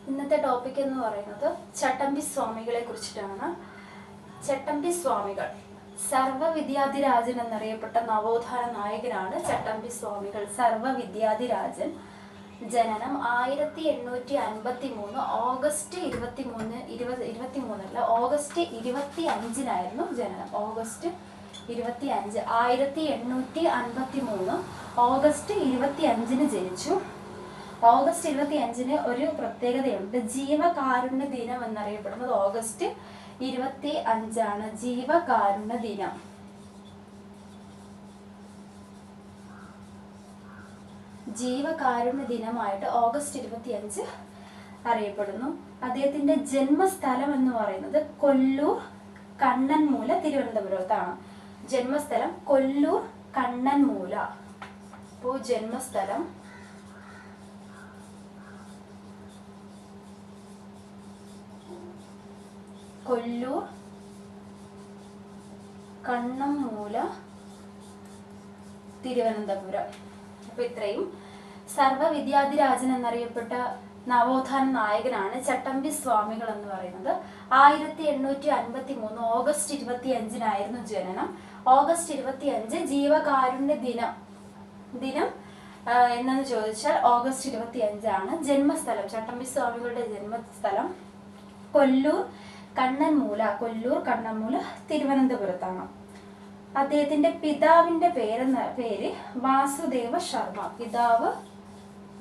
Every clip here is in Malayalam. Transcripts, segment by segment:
ഇന്നത്തെ ടോപ്പിക് എന്ന് പറയുന്നത് ചട്ടമ്പി സ്വാമികളെ കുറിച്ചിട്ടാണ്. ചട്ടമ്പി സ്വാമികൾ സർവ്വവിദ്യാധിരാജൻ എന്നറിയപ്പെട്ട നവോത്ഥാന നായകനാണ് ചട്ടമ്പി സ്വാമികൾ. സർവ്വവിദ്യാധിരാജൻ. ജനനം 1853 ഓഗസ്റ്റ് 25 ജനനം. ഓഗസ്റ്റ് 25 1853 ഓഗസ്റ്റ് 25 ജനിച്ചു. ഓഗസ്റ്റ് 25 ഒരു പ്രത്യേകതയുണ്ട്. ജീവകാരുണ്യ ദിനം എന്നറിയപ്പെടുന്നത് ഓഗസ്റ്റ് 25 ജീവകാരുണ്യ ദിനം. ജീവകാരുണ്യ ദിനമായിട്ട് ഓഗസ്റ്റ് 25 അറിയപ്പെടുന്നു. അദ്ദേഹത്തിന്റെ ജന്മസ്ഥലം എന്ന് പറയുന്നത് കൊല്ലൂർ കണ്ണൻമൂല, തിരുവനന്തപുരത്താണ്. ജന്മസ്ഥലം കൊല്ലൂർ കണ്ണൻമൂല. അപ്പോൾ ജന്മസ്ഥലം കൊല്ലൂർ കണ്ണൻമൂല, തിരുവനന്തപുരം. അപ്പൊ ഇത്രയും. സർവ്വവിദ്യാധിരാജൻ എന്നറിയപ്പെട്ട നവോത്ഥാന നായകനാണ് ചട്ടമ്പി സ്വാമികൾ എന്ന് പറയുന്നത്. 1853 ഓഗസ്റ്റ് 25 ജനനം. ഓഗസ്റ്റ് 25 ജീവകാരുണ്യ ദിനം എന്നു ചോദിച്ചാൽ ഓഗസ്റ്റ് 25 ജന്മസ്ഥലം. ചട്ടമ്പി സ്വാമികളുടെ ജന്മസ്ഥലം കൊല്ലൂർ കണ്ണൻമൂല, തിരുവനന്തപുരത്താണ്. അദ്ദേഹത്തിന്റെ പിതാവിന്റെ പേര് വാസുദേവ ശർമ്മ. പിതാവ്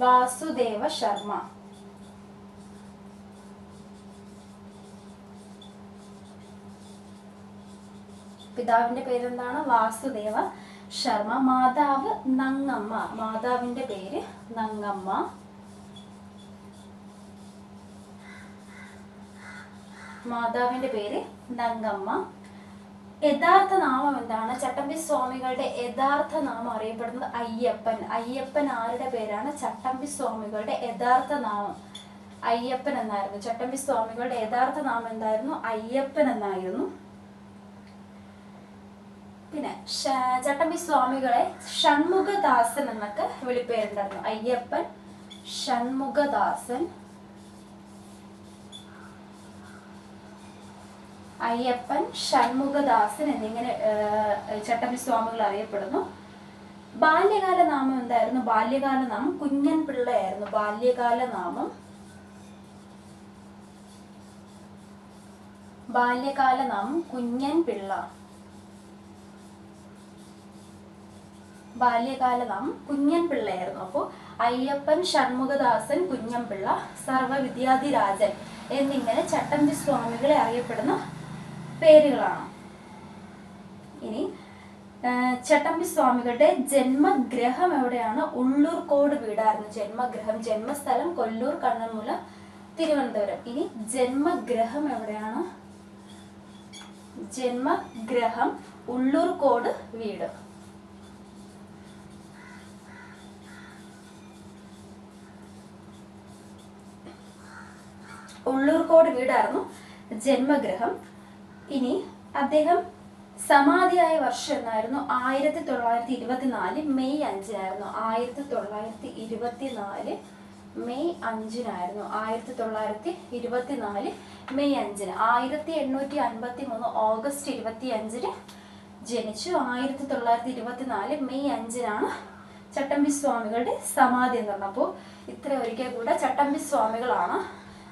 വാസുദേവ ശർമ്മ. പിതാവിന്റെ പേരെന്താണ്? വാസുദേവ ശർമ്മ. മാതാവ് നങ്ങമ്മ. മാതാവിന്റെ പേര് നങ്ങമ്മ. മാതാവിന്റെ പേര് നങ്ങമ്മ. യഥാർത്ഥ നാമം എന്താണ്? ചട്ടമ്പി സ്വാമികളുടെ യഥാർത്ഥ നാമം അറിയപ്പെടുന്നത് അയ്യപ്പൻ. അയ്യപ്പൻ ആരുടെ പേരാണ്? ചട്ടമ്പി സ്വാമികളുടെ യഥാർത്ഥ നാമം അയ്യപ്പൻ എന്നായിരുന്നു. ചട്ടമ്പി സ്വാമികളുടെ യഥാർത്ഥ നാമം എന്തായിരുന്നു? അയ്യപ്പൻ എന്നായിരുന്നു. പിന്നെ ചട്ടമ്പി സ്വാമികളെ ഷൺമുഖദാസൻ എന്നൊക്കെ വിളിപ്പേരുണ്ടായിരുന്നു. അയ്യപ്പൻ ഷൺമുഖദാസൻ. അയ്യപ്പൻ ഷൺമുഖദാസൻ എന്നിങ്ങനെ ചട്ടമ്പി സ്വാമികൾ അറിയപ്പെടുന്നു. ബാല്യകാല നാമം എന്തായിരുന്നു? ബാല്യകാല നാമം കുഞ്ഞൻ പിള്ളയായിരുന്നു. ബാല്യകാല നാമം കുഞ്ഞൻ പിള്ള. ബാല്യകാല നാമം കുഞ്ഞൻ പിള്ളയായിരുന്നു. അപ്പോൾ അയ്യപ്പൻ ഷൺമുഖദാസൻ കുഞ്ഞൻപിള്ള സർവ്വവിദ്യാധിരാജൻ എന്നിങ്ങനെ ചട്ടമ്പി സ്വാമികളെ അറിയപ്പെടുന്ന പേരുകളാണ്. ഇനി ചട്ടമ്പി സ്വാമികളുടെ ജന്മഗ്രഹം എവിടെയാണ്? ഉള്ളൂർക്കോട് വീടായിരുന്നു ജന്മഗ്രഹം. ജന്മസ്ഥലം കൊല്ലൂർ കണ്ണൻമൂല, തിരുവനന്തപുരം. ഇനി ജന്മഗ്രഹം എവിടെയാണ്? ജന്മഗ്രഹം ഉള്ളൂർക്കോട് വീട്. ഉള്ളൂർക്കോട് വീടായിരുന്നു ജന്മഗ്രഹം. ഇനി അദ്ദേഹം സമാധിയായ വർഷം എന്നായിരുന്നു? 1924 മെയ് 5 1924 മെയ് 5 1924 മെയ് 5 1853 ഓഗസ്റ്റ് 25 ജനിച്ചു. 1924 മെയ് 5 ചട്ടമ്പി സ്വാമികളുടെ സമാധി എന്ന് പറഞ്ഞപ്പോൾ ഇത്ര ഒരിക്കൽ കൂടെ ചട്ടമ്പി സ്വാമികളാണ്.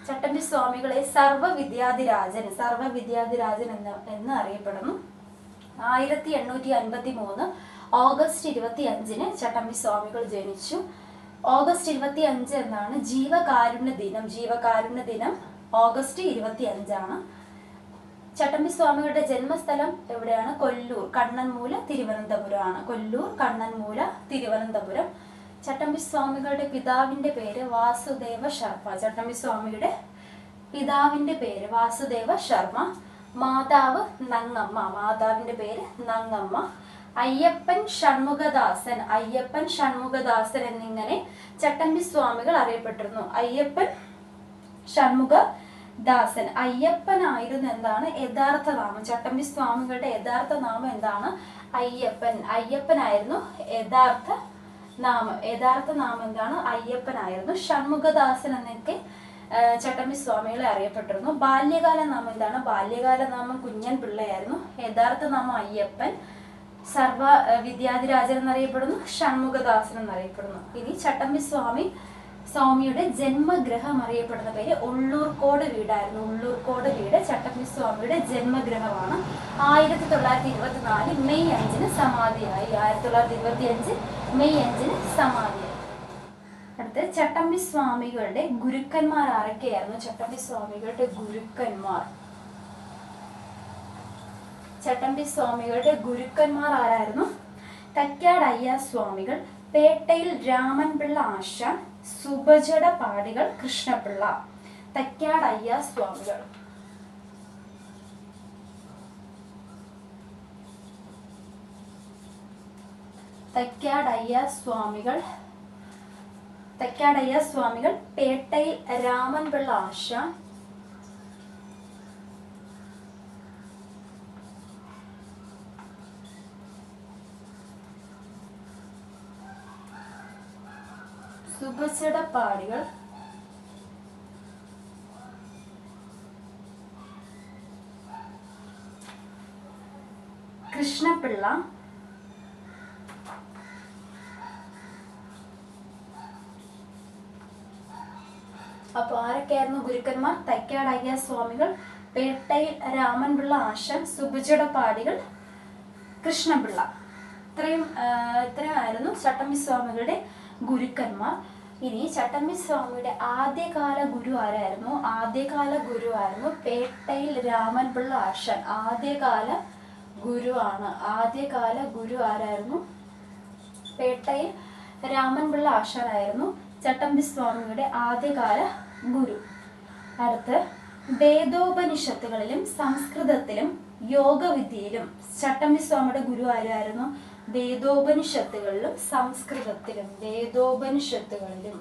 ചട്ടമ്പി സ്വാമികളെ സർവ്വവിദ്യാധിരാജൻ എന്ന് അറിയപ്പെടുന്നു. 1853 ഓഗസ്റ്റ് 25 ചട്ടമ്പി സ്വാമികൾ ജനിച്ചു. ഓഗസ്റ്റ് 25 എന്നാണ് ജീവകാരുണ്യ ദിനം. ഓഗസ്റ്റ് 25 ചട്ടമ്പി സ്വാമികളുടെ ജന്മസ്ഥലം എവിടെയാണ്? കൊല്ലൂർ കണ്ണൻമൂല, തിരുവനന്തപുരം. ചട്ടമ്പി സ്വാമികളുടെ പിതാവിന്റെ പേര് വാസുദേവ ശർമ്മ. ചട്ടമ്പി സ്വാമിയുടെ പിതാവിന്റെ പേര് വാസുദേവ ശർമ്മ. മാതാവ് നങ്ങമ്മ. മാതാവിന്റെ പേര് നങ്ങമ്മ. അയ്യപ്പൻ ഷൺമുഖദാസൻ എന്നിങ്ങനെ ചട്ടമ്പി സ്വാമികൾ അറിയപ്പെട്ടിരുന്നു. അയ്യപ്പൻ ഷൺമുഖദാസൻ. അയ്യപ്പനായിരുന്നു എന്താണ് യഥാർത്ഥ നാമം. ചട്ടമ്പി സ്വാമികളുടെ യഥാർത്ഥ നാമം എന്താണ്? അയ്യപ്പനായിരുന്നു യഥാർത്ഥ നാമം എന്താണ്? അയ്യപ്പനായിരുന്നു. ഷൺമുഖദാസൻ എന്നൊക്കെ ചട്ടമ്പി സ്വാമികളെ അറിയപ്പെട്ടിരുന്നു. ബാല്യകാല നാമം എന്താണ്? ബാല്യകാല നാമം കുഞ്ഞൻ പിള്ളയായിരുന്നു. യഥാർത്ഥ നാമം അയ്യപ്പൻ. സർവ വിദ്യാധിരാജൻ എന്നറിയപ്പെടുന്നു. ഷൺമുഖദാസൻ എന്നറിയപ്പെടുന്നു. ഇനി ചട്ടമ്പി സ്വാമിയുടെ ജന്മഗൃഹം അറിയപ്പെടുന്ന പേര് ഉള്ളൂർക്കോട് വീടായിരുന്നു. ഉള്ളൂർക്കോട് വീട് ചട്ടമ്പി സ്വാമിയുടെ ജന്മഗൃഹമാണ്. 1924 മെയ് 5 സമാധിയായി. 1925 മെയ് 5 സമാധിയായി. അടുത്ത് ചട്ടമ്പി സ്വാമികളുടെ ഗുരുക്കന്മാർ ആരൊക്കെയായിരുന്നു? ചട്ടമ്പി സ്വാമികളുടെ ഗുരുക്കന്മാർ ആരായിരുന്നു? തൈക്കാട് അയ്യ സ്വാമികൾ, പേട്ടയിൽ രാമൻപിള്ള ആശാൻ, സുബജട പാടികൾ കൃഷ്ണപിള്ള. തൈക്കാട് അയ്യ സ്വാമികൾ. തൈക്കാട് അയ്യ സ്വാമികൾ, പേട്ടയിൽ രാമൻപിള്ള ആശാൻ, സുബജട പാടികൾ കൃഷ്ണപിള്ള. അപ്പൊ ആരൊക്കെയായിരുന്നു ഗുരുക്കന്മാർ? തൈക്കാട് അയ്യ സ്വാമികൾ, പേട്ടയിൽ രാമൻപിള്ള ആശാൻ, സുബജട പാടികൾ, കൃഷ്ണപിള്ള. ഇത്രയുമായിരുന്നു ചട്ടമ്പി സ്വാമികളുടെ ഗുരുക്കന്മാർ. ഇനി ചട്ടമ്പി സ്വാമിയുടെ ആദ്യകാല ഗുരു ആരായിരുന്നു? ആദ്യകാല ഗുരു പേട്ടയിൽ രാമൻപിള്ള ആശാൻ. ആദ്യകാല ഗുരു ആരായിരുന്നു? പേട്ടയിൽ രാമൻപിള്ള ആശാനായിരുന്നു ചട്ടമ്പി സ്വാമിയുടെ ആദ്യകാല ഗുരു. അടുത്ത് വേദോപനിഷത്തുകളിലും സംസ്കൃതത്തിലും യോഗവിദ്യയിലും ചട്ടമ്പി സ്വാമിയുടെ ഗുരു ആരായിരുന്നു? വേദോപനിഷത്തുകളിലും സംസ്കൃതത്തിലും. വേദോപനിഷത്തുകളിലും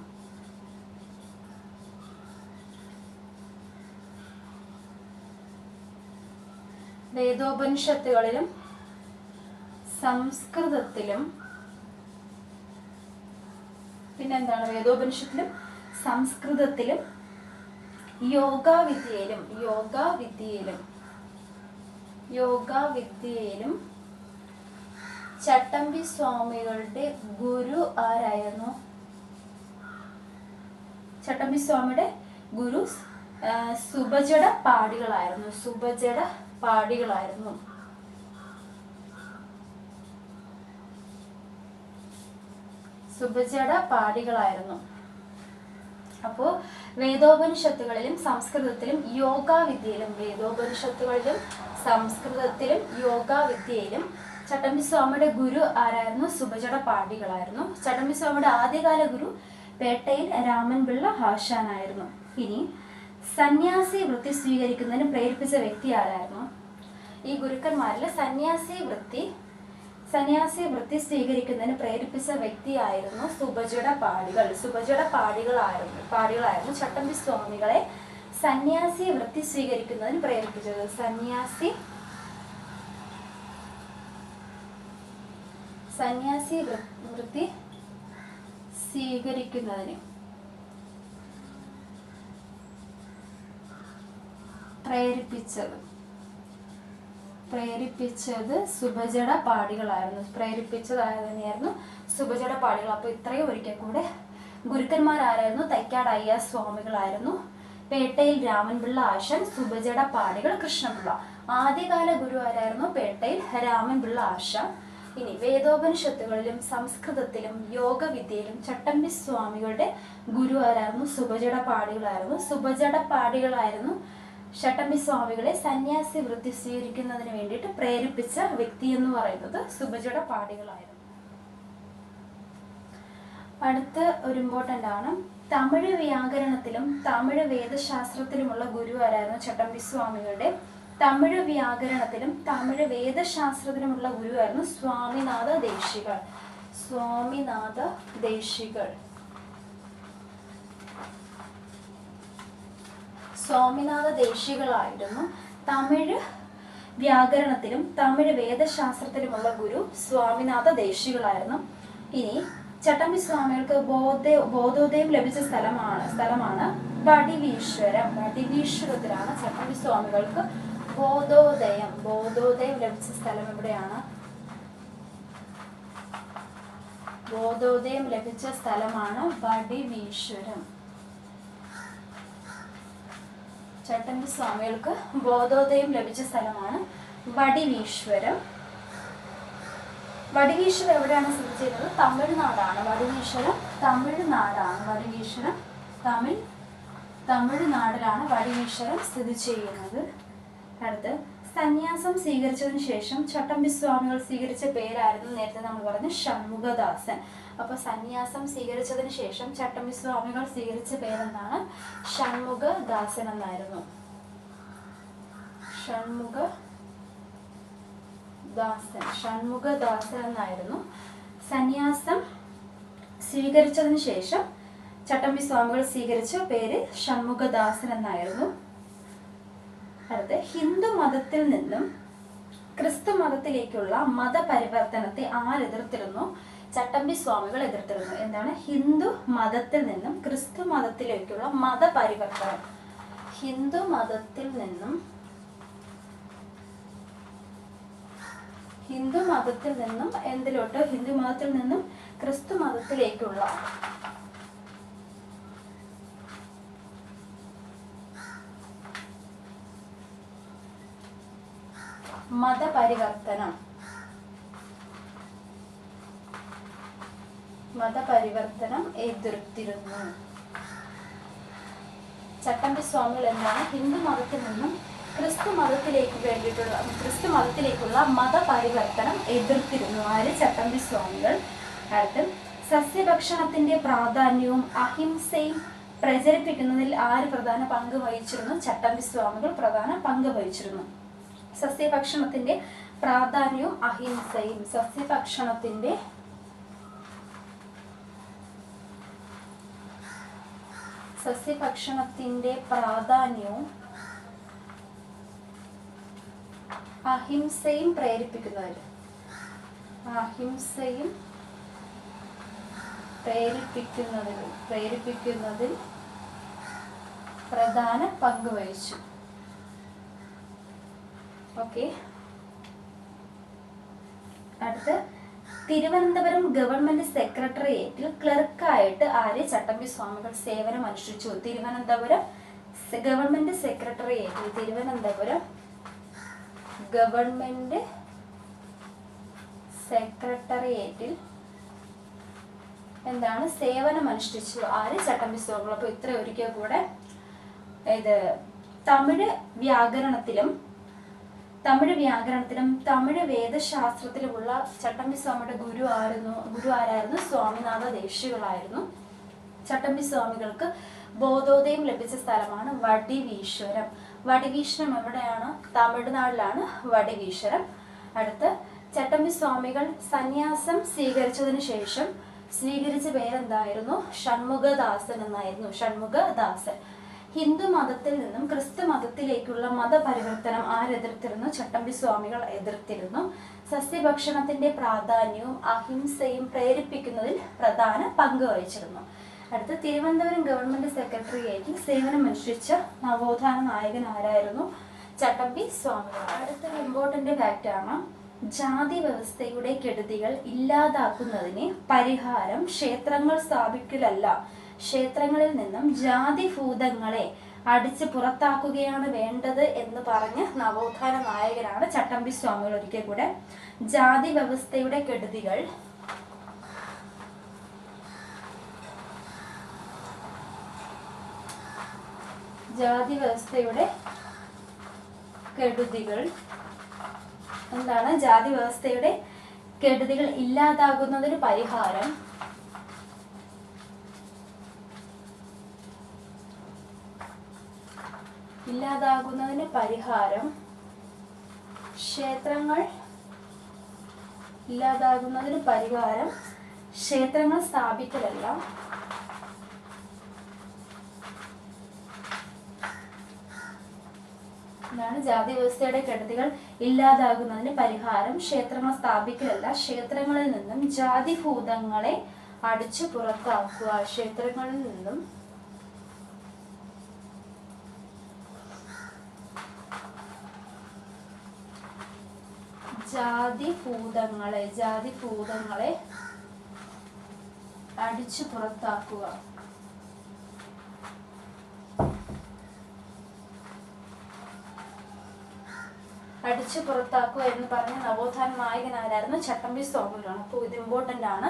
സംസ്കൃതത്തിലും. പിന്നെന്താണ്? വേദോപനിഷത്തിലും സംസ്കൃതത്തിലും യോഗവിദ്യയിലും ചട്ടമ്പി സ്വാമികളുടെ ഗുരു ആരായിരുന്നു? ചട്ടമ്പി സ്വാമിയുടെ ഗുരു സുബജട പാടികളായിരുന്നു. അപ്പോൾ വേദോപനിഷത്തുകളിലും സംസ്കൃതത്തിലും യോഗവിദ്യയിലും ചട്ടമ്പി സ്വാമിയുടെ ഗുരു ആരായിരുന്നു? സുബജട പാടികളായിരുന്നു. ചട്ടമ്പി സ്വാമിയുടെ ആദ്യകാല ഗുരു പേട്ടയിൽ രാമൻപിള്ള ആശാനായിരുന്നു. ഇനി സന്യാസി വൃത്തി സ്വീകരിക്കുന്നതിന് പ്രേരിപ്പിച്ച വ്യക്തി ആരായിരുന്നു? ഈ ഗുരുക്കന്മാരിൽ സന്യാസി വൃത്തി സ്വീകരിക്കുന്നതിന് പ്രേരിപ്പിച്ച വ്യക്തിയായിരുന്നു സുബജട പാടികളായിരുന്നു ചട്ടമ്പി സ്വാമികളെ സന്യാസി വൃത്തി സ്വീകരിക്കുന്നതിന് പ്രേരിപ്പിച്ചത്. സന്യാസി വൃത്തി സ്വീകരിക്കുന്നതിന് പ്രേരിപ്പിച്ചത് സുബജട പാടികളായിരുന്നു. സുബജട പാടികൾ. അപ്പോൾ ഇത്രയും ഒരിക്കൽ കൂടെ ഗുരുക്കന്മാർ ആരായിരുന്നു? തൈക്കാട് അയ്യ സ്വാമികളായിരുന്നു, പേട്ടയിൽ രാമൻപിള്ള ആശാൻ, സുബജട പാടികൾ, കൃഷ്ണപിള്ള. ആദ്യകാല ഗുരു ആരായിരുന്നു? പേട്ടയിൽ രാമൻപിള്ള ആശാൻ. ഇനി വേദോപനിഷത്തുകളിലും സംസ്കൃതത്തിലും യോഗവിദ്യയിലും ചട്ടമ്പി സ്വാമികളുടെ ഗുരു ആരായിരുന്നു? സുബജട പാടികളായിരുന്നു ചട്ടമ്പി സ്വാമികളെ സന്യാസി വൃത്തി സ്വീകരിക്കുന്നതിന് വേണ്ടിയിട്ട് പ്രേരിപ്പിച്ച വ്യക്തി എന്ന് പറയുന്നത് സുബജട പാടികളായിരുന്നു. അടുത്ത ഒരു ഇമ്പോർട്ടൻ്റ് ആണ്, തമിഴ് വ്യാകരണത്തിലും തമിഴ് വേദശാസ്ത്രത്തിലുമുള്ള ഗുരു ആരായിരുന്നു? ചട്ടമ്പി സ്വാമികളുടെ തമിഴ് വ്യാകരണത്തിലും തമിഴ് വേദശാസ്ത്രത്തിലുമുള്ള ഗുരുവായിരുന്നു സ്വാമിനാഥ ദേശികൾ. സ്വാമിനാഥ ദേശികളായിരുന്നു തമിഴ് വ്യാകരണത്തിലും തമിഴ് വേദശാസ്ത്രത്തിലുമുള്ള ഗുരു സ്വാമിനാഥ ദേശികളായിരുന്നു. ഇനി ചട്ടമ്പി സ്വാമികൾക്ക് ബോധോദയം ലഭിച്ച സ്ഥലമാണ് വടിവീശ്വരം. വടിവീശ്വരത്തിലാണ് ചട്ടമ്പി സ്വാമികൾക്ക് ബോധോദയം ലഭിച്ച സ്ഥലം എവിടെയാണ്? ബോധോദയം ലഭിച്ച സ്ഥലമാണ് വടിവീശ്വരം. ചട്ടമ്പി സ്വാമികൾക്ക് ബോധോദയം ലഭിച്ച സ്ഥലമാണ് വടിവീശ്വരം. വടിവീശ്വരം എവിടെയാണ് സ്ഥിതി ചെയ്യുന്നത്? തമിഴ്നാടാണ്. വടിവീശ്വരം തമിഴ്നാടിലാണ് വടിവീശ്വരം സ്ഥിതി ചെയ്യുന്നത്. അടുത്ത് സന്യാസം സ്വീകരിച്ചതിന് ശേഷം ചട്ടമ്പി സ്വാമികൾ സ്വീകരിച്ച പേരായിരുന്നു നേരത്തെ നമ്മൾ പറഞ്ഞ ഷൺമുഖദാസൻ. അപ്പോൾ സന്യാസം സ്വീകരിച്ചതിന് ശേഷം ചട്ടമ്പി സ്വാമികൾ സ്വീകരിച്ച പേരെന്താണ്? ഷൺമുഖദാസൻ എന്നായിരുന്നു. ഷൺമുഖദാസൻ എന്നായിരുന്നു. സന്യാസം സ്വീകരിച്ചതിന് ശേഷം ചട്ടമ്പി സ്വാമികൾ സ്വീകരിച്ച പേര് ഷൺമുഖദാസൻ എന്നായിരുന്നു. അടുത്ത് ഹിന്ദു മതത്തിൽ നിന്നും ക്രിസ്തു മതത്തിലേക്കുള്ള മതപരിവർത്തനത്തെ ആരെതിർത്തിരുന്നു? ചട്ടമ്പി സ്വാമികൾ എതിർത്തിരുന്നു. എന്താണ്? ഹിന്ദു മതത്തിൽ നിന്നും ക്രിസ്തു മതത്തിലേക്കുള്ള മതപരിവർത്തനം. ഹിന്ദു മതത്തിൽ നിന്നും എന്തിലോട്ട്? ഹിന്ദു മതത്തിൽ നിന്നും ക്രിസ്തു മതത്തിലേക്കുള്ള മതപരിവർത്തനം എതിർത്തിരുന്നു. ചട്ടമ്പി സ്വാമികൾ എന്താണ്? ഹിന്ദു മതത്തിൽ നിന്നും ക്രിസ്തു മതത്തിലേക്കുള്ള മതപരിവർത്തനം എതിർത്തിരുന്നു. ആര്? ചട്ടമ്പി സ്വാമികൾ. അടുത്ത് സസ്യഭക്ഷണത്തിന്റെ പ്രാധാന്യവും അഹിംസയും പ്രചരിപ്പിക്കുന്നതിൽ ആര് പ്രധാന പങ്ക് വഹിച്ചിരുന്നു? ചട്ടമ്പി സ്വാമികൾ പ്രധാന പങ്ക് വഹിച്ചിരുന്നു. സസ്യഭക്ഷണത്തിന്റെ പ്രാധാന്യവും അഹിംസയും. സസ്യഭക്ഷണത്തിന്റെ പ്രാധാന്യവും അഹിംസയും പ്രേരിപ്പിക്കുന്നതിൽ പ്രധാന പങ്ക് വഹിച്ചു. ഓക്കെ. അടുത്ത് തിരുവനന്തപുരം ഗവൺമെന്റ് സെക്രട്ടേറിയറ്റിൽ ക്ലർക്കായിട്ട് ആര്? ചട്ടമ്പി സ്വാമികൾ സേവനം അനുഷ്ഠിച്ചു. തിരുവനന്തപുരം ഗവൺമെന്റ് സെക്രട്ടേറിയറ്റിൽ എന്താണ്? സേവനം അനുഷ്ഠിച്ചു. ആര്? ചട്ടമ്പി സ്വാമികൾ. അപ്പൊ ഇത്ര ഒരിക്കൽ കൂടെ ഇത് തമിഴ് വ്യാകരണത്തിലും തമിഴ് വേദശാസ്ത്രത്തിലുമുള്ള ചട്ടമ്പി സ്വാമിയുടെ ഗുരു ആരായിരുന്നു? സ്വാമിനാഥ ദേശികളായിരുന്നു. ചട്ടമ്പി സ്വാമികൾക്ക് ബോധോദയം ലഭിച്ച സ്ഥലമാണ് വടിവീശ്വരം. വടിവീശ്വരം എവിടെയാണ്? തമിഴ്നാട്ടിലാണ് വടിവീശ്വരം. അടുത്ത് ചട്ടമ്പി സ്വാമികൾ സന്യാസം സ്വീകരിച്ചതിന് ശേഷം സ്വീകരിച്ച പേരെന്തായിരുന്നു? ഷൺമുഖദാസൻ എന്നായിരുന്നു. ഷൺമുഖദാസൻ. ഹിന്ദു മതത്തിൽ നിന്നും ക്രിസ്തു മതത്തിലേക്കുള്ള മതപരിവർത്തനം ആരെതിർത്തിരുന്നു? ചട്ടമ്പി സ്വാമികൾ എതിർത്തിരുന്നു. സസ്യഭക്ഷണത്തിന്റെ പ്രാധാന്യവും അഹിംസയും പ്രേരിപ്പിക്കുന്നതിൽ പ്രധാന പങ്ക് വഹിച്ചിരുന്നു. അടുത്ത തിരുവനന്തപുരം ഗവൺമെന്റ് സെക്രട്ടേറിയറ്റിൽ സേവനമനുഷ്ഠിച്ച നവോത്ഥാന നായകൻ ആരായിരുന്നു? ചട്ടമ്പി സ്വാമികൾ. അടുത്തൊരു ഇമ്പോർട്ടന്റ് ഫാക്റ്റ് ആണ്, ജാതി വ്യവസ്ഥയുടെ കെടുതികൾ ഇല്ലാതാക്കുന്നതിന് പരിഹാരം ക്ഷേത്രങ്ങൾ സ്ഥാപിക്കലല്ല, ക്ഷേത്രങ്ങളിൽ നിന്നും ജാതിഭൂതങ്ങളെ അടിച്ച് പുറത്താക്കുകയാണ് വേണ്ടത് എന്ന് പറഞ്ഞ നവോത്ഥാന നായകനാണ് ചട്ടമ്പി സ്വാമികൾ. ഒരിക്കൽ കൂടെ, ജാതി വ്യവസ്ഥയുടെ കെടുതികൾ എന്താണ്? ജാതി വ്യവസ്ഥയുടെ കെടുതികൾ ഇല്ലാതാകുന്നതിന് പരിഹാരം ക്ഷേത്രങ്ങൾ സ്ഥാപിക്കലല്ല, എന്താണ്? ജാതി വ്യവസ്ഥയുടെ കെടുതികൾ ഇല്ലാതാകുന്നതിന് പരിഹാരം ക്ഷേത്രങ്ങൾ സ്ഥാപിക്കലല്ല, ക്ഷേത്രങ്ങളിൽ നിന്നും ജാതിഭൂതങ്ങളെ അടിച്ചു പുറത്താക്കുക. ക്ഷേത്രങ്ങളിൽ നിന്നും ജാതിഭൂതങ്ങളെ അടിച്ചു പുറത്താക്കുക. അടിച്ചു പുറത്താക്കുക എന്ന് പറഞ്ഞ നവോത്ഥാന നായകനാരായിരുന്നു? ചട്ടമ്പി സ്വാമികളാണ്. അപ്പോൾ ഇത് ഇമ്പോർട്ടൻ്റ് ആണ്.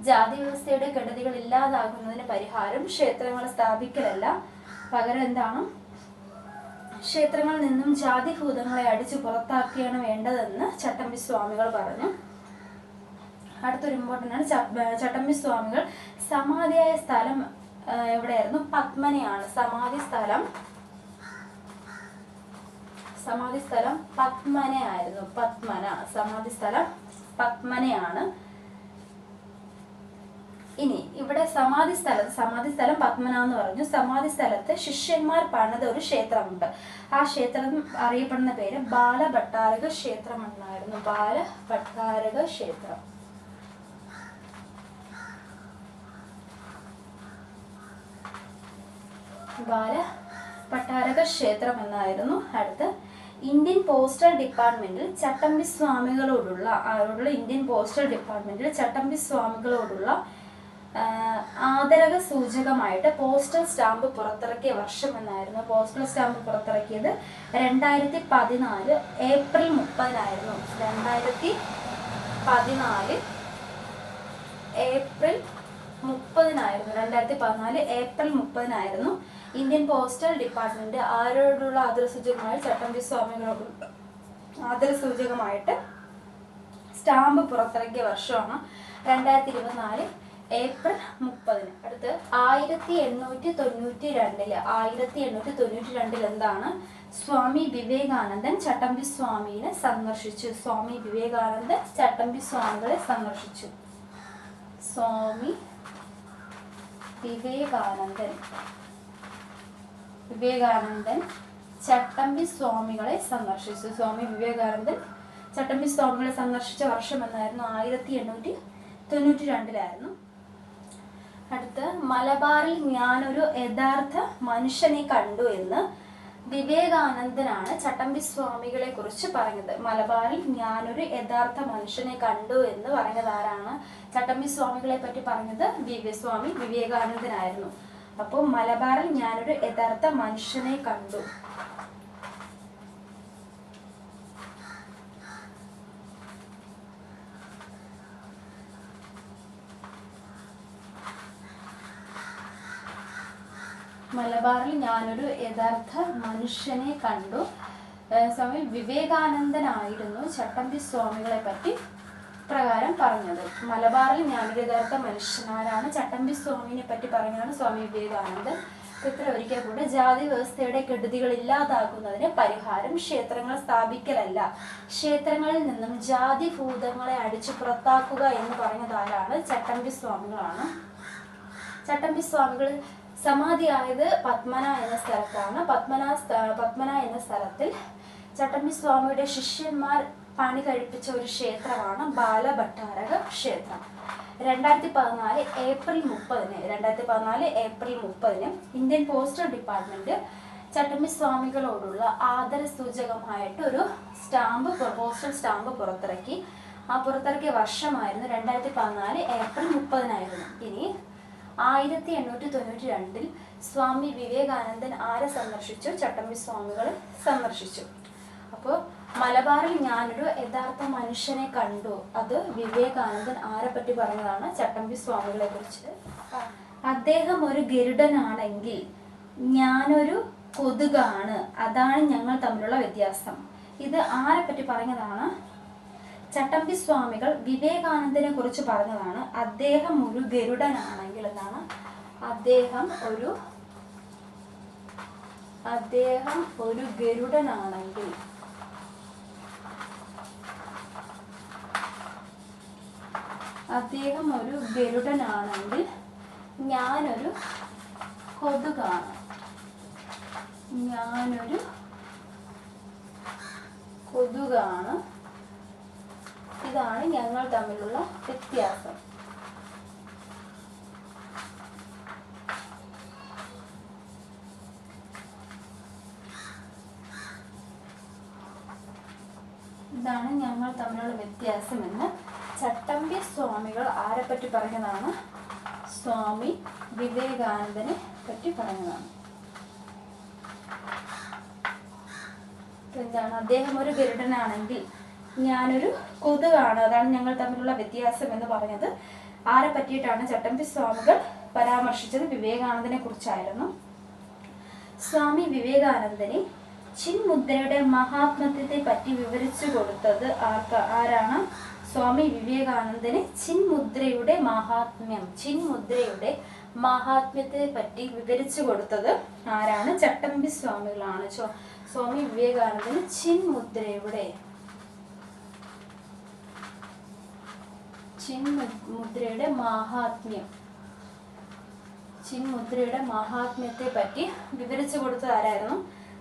ജാതി വ്യവസ്ഥയുടെ കെടുതികൾ ഇല്ലാതാകുന്നതിന് പരിഹാരം ക്ഷേത്രങ്ങൾ സ്ഥാപിക്കലല്ല, പകരം എന്താണ്? ക്ഷേത്രങ്ങളിൽ നിന്നും ജാതിഭൂതങ്ങളെ അടിച്ചു പുറത്താക്കുകയാണ് വേണ്ടതെന്ന് ചട്ടമ്പി സ്വാമികൾ പറഞ്ഞു. അടുത്തൊരു ഇമ്പോർട്ടൻ്റ് ആണ്. ചട്ടമ്പി സ്വാമികൾ സമാധിയായ സ്ഥലം എവിടെയായിരുന്നു? പത്മനയാണ്. സമാധി സ്ഥലം പത്മനയായിരുന്നു. സമാധി സ്ഥലം പത്മനയാണ്. ഇനി ഇവിടെ സമാധി സ്ഥലം പത്മന എന്ന് പറഞ്ഞു. സമാധി സ്ഥലത്ത് ശിഷ്യന്മാർ പണിത ഒരു ക്ഷേത്രമുണ്ട്. ആ ക്ഷേത്രം അറിയപ്പെടുന്ന പേര് ബാലഭട്ടാരക ക്ഷേത്രം എന്നായിരുന്നു. ബാലഭട്ടാരക ക്ഷേത്രം. ബാലഭട്ടാരക ക്ഷേത്രം എന്നായിരുന്നു. അടുത്ത് ഇന്ത്യൻ പോസ്റ്റൽ ഡിപ്പാർട്ട്മെന്റിൽ ചട്ടമ്പി സ്വാമികളോടുള്ള ആദരക സൂചകമായിട്ട് പോസ്റ്റൽ സ്റ്റാമ്പ് പുറത്തിറക്കിയ വർഷം എന്നായിരുന്നു. പോസ്റ്റൽ സ്റ്റാമ്പ് പുറത്തിറക്കിയത് 2014 April 30 2014 April 30 Indian postal department ആരോടുള്ള ആദരസൂചകമായി ചട്ടമ്പി സ്വാമികളോടുള്ള ആദരസൂചകമായിട്ട് സ്റ്റാമ്പ് പുറത്തിറക്കിയ വർഷമാണ് 2024 ഏപ്രിൽ 30. അടുത്ത് 1892 എന്താണ്? സ്വാമി വിവേകാനന്ദൻ ചട്ടമ്പി സ്വാമിയെ സന്ദർശിച്ചു. സ്വാമി വിവേകാനന്ദൻ ചട്ടമ്പി സ്വാമികളെ സന്ദർശിച്ചു. സ്വാമി വിവേകാനന്ദൻ ചട്ടമ്പി സ്വാമികളെ സന്ദർശിച്ചു. സ്വാമി വിവേകാനന്ദൻ ചട്ടമ്പി സ്വാമികളെ സന്ദർശിച്ച വർഷം എന്നായിരുന്നു? 1892. അടുത്ത് മലബാറിൽ ഞാനൊരു യഥാർത്ഥ മനുഷ്യനെ കണ്ടു എന്ന് വിവേകാനന്ദനാണ് ചട്ടമ്പി സ്വാമികളെ കുറിച്ച് പറഞ്ഞത്. മലബാറിൽ ഞാനൊരു യഥാർത്ഥ മനുഷ്യനെ കണ്ടു എന്ന് പറഞ്ഞത് ആരാണ്? ചട്ടമ്പി സ്വാമികളെ പറ്റി പറഞ്ഞത് സ്വാമി വിവേകാനന്ദനായിരുന്നു. അപ്പോൾ മലബാറിൽ ഞാനൊരു യഥാർത്ഥ മനുഷ്യനെ കണ്ടു. മലബാറിൽ ഞാനൊരു യഥാർത്ഥ മനുഷ്യനെ കണ്ടു. സ്വാമി വിവേകാനന്ദനായിരുന്നു ചട്ടമ്പി സ്വാമികളെ പറ്റി പ്രകാരം പറഞ്ഞത്. മലബാറിൽ ഞാനൊരു യഥാർത്ഥ മനുഷ്യനാരാണ്? ചട്ടമ്പി സ്വാമിനെ പറ്റി പറഞ്ഞതാണ് സ്വാമി വിവേകാനന്ദൻ. ഇത്ര ഒരിക്കൽ കൂടെ ജാതി വ്യവസ്ഥയുടെ കെടുതികൾ ഇല്ലാതാക്കുന്നതിന് പരിഹാരം ക്ഷേത്രങ്ങൾ സ്ഥാപിക്കലല്ല, ക്ഷേത്രങ്ങളിൽ നിന്നും ജാതി ഭൂതങ്ങളെ അടിച്ചു പുറത്താക്കുക എന്ന് പറഞ്ഞത് ആരാണ്? ചട്ടമ്പി സ്വാമികളാണ്. ചട്ടമ്പി സ്വാമികൾ സമാധിയായത് പത്മന എന്ന സ്ഥലത്താണ്. പത്മന എന്ന സ്ഥലത്തിൽ ചട്ടമ്പി സ്വാമിയുടെ ശിഷ്യന്മാർ പണി കഴിപ്പിച്ച ഒരു ക്ഷേത്രമാണ് ബാലഭട്ടാരക ക്ഷേത്രം. 2014 ഏപ്രിൽ 30 ഇന്ത്യൻ പോസ്റ്റൽ ഡിപ്പാർട്ട്മെന്റ് ചട്ടമ്പി സ്വാമികളോടുള്ള ആദരസൂചകമായിട്ട് ഒരു പോസ്റ്റൽ സ്റ്റാമ്പ് പുറത്തിറക്കി. ആ പുറത്തിറക്കിയ വർഷമായിരുന്നു 2014 ഏപ്രിൽ 30. ഇനി 1892 സ്വാമി വിവേകാനന്ദൻ ആരെ സന്ദർശിച്ചു? ചട്ടമ്പി സ്വാമികളെ സന്ദർശിച്ചു. അപ്പോൾ മലബാറിൽ ഞാനൊരു യഥാർത്ഥ മനുഷ്യനെ കണ്ടു, അത് വിവേകാനന്ദൻ ആരെ പറ്റി പറഞ്ഞതാണ്? ചട്ടമ്പി സ്വാമികളെ കുറിച്ച്. അദ്ദേഹം ഒരു ഗരുഡനാണെങ്കിൽ ഞാനൊരു കൊതുകാണ്, അതാണ് ഞങ്ങൾ തമ്മിലുള്ള വ്യത്യാസം. ഇത് ആരെ പറ്റി പറഞ്ഞതാണ്? ചട്ടമ്പി സ്വാമികൾ വിവേകാനന്ദനെ കുറിച്ച് പറഞ്ഞതാണ്. അദ്ദേഹം ഒരു ഗരുഡനാണെങ്കിൽ എന്താണ്? അദ്ദേഹം ഒരു ഗരുഡനാണെങ്കിൽ ഞാനൊരു കൊതുകാണ്. ഇതാണ് ഞങ്ങൾ തമ്മിലുള്ള വ്യത്യാസം. ഇതാണ് ഞങ്ങൾ തമ്മിലുള്ള വ്യത്യാസമെന്ന് ചട്ടമ്പി സ്വാമികൾ ആരെപ്പറ്റി പറഞ്ഞതാണ്? സ്വാമി വിവേകാനന്ദനെ പറ്റി പറഞ്ഞതാണ്. എന്താണ്? അദ്ദേഹം ഒരു ഗരുഡനാണെങ്കിൽ ഞാനൊരു കൊതുകാണ്, അതാണ് ഞങ്ങൾ തമ്മിലുള്ള വ്യത്യാസം എന്ന് പറഞ്ഞത്. ആരെ പറ്റിയിട്ടാണ് ചട്ടമ്പി സ്വാമികൾ പരാമർശിച്ചത്? വിവേകാനന്ദനെ കുറിച്ചായിരുന്നു. സ്വാമി വിവേകാനന്ദനെ ചിന്മുദ്രയുടെ മഹാത്മ്യത്തെ പറ്റി വിവരിച്ചു കൊടുത്തത് ആരാണ്? സ്വാമി വിവേകാനന്ദന് ചിന്മുദ്രയുടെ മഹാത്മ്യത്തെ പറ്റി വിവരിച്ചു കൊടുത്തത് ആരാണ്? ചട്ടമ്പി സ്വാമികളാണ്. സ്വാമി വിവേകാനന്ദന് ചിന്മുദ്രയുടെ മഹാത്മ്യത്തെ പറ്റി വിവരിച്ചു കൊടുത്തത് ആരായിരുന്നു?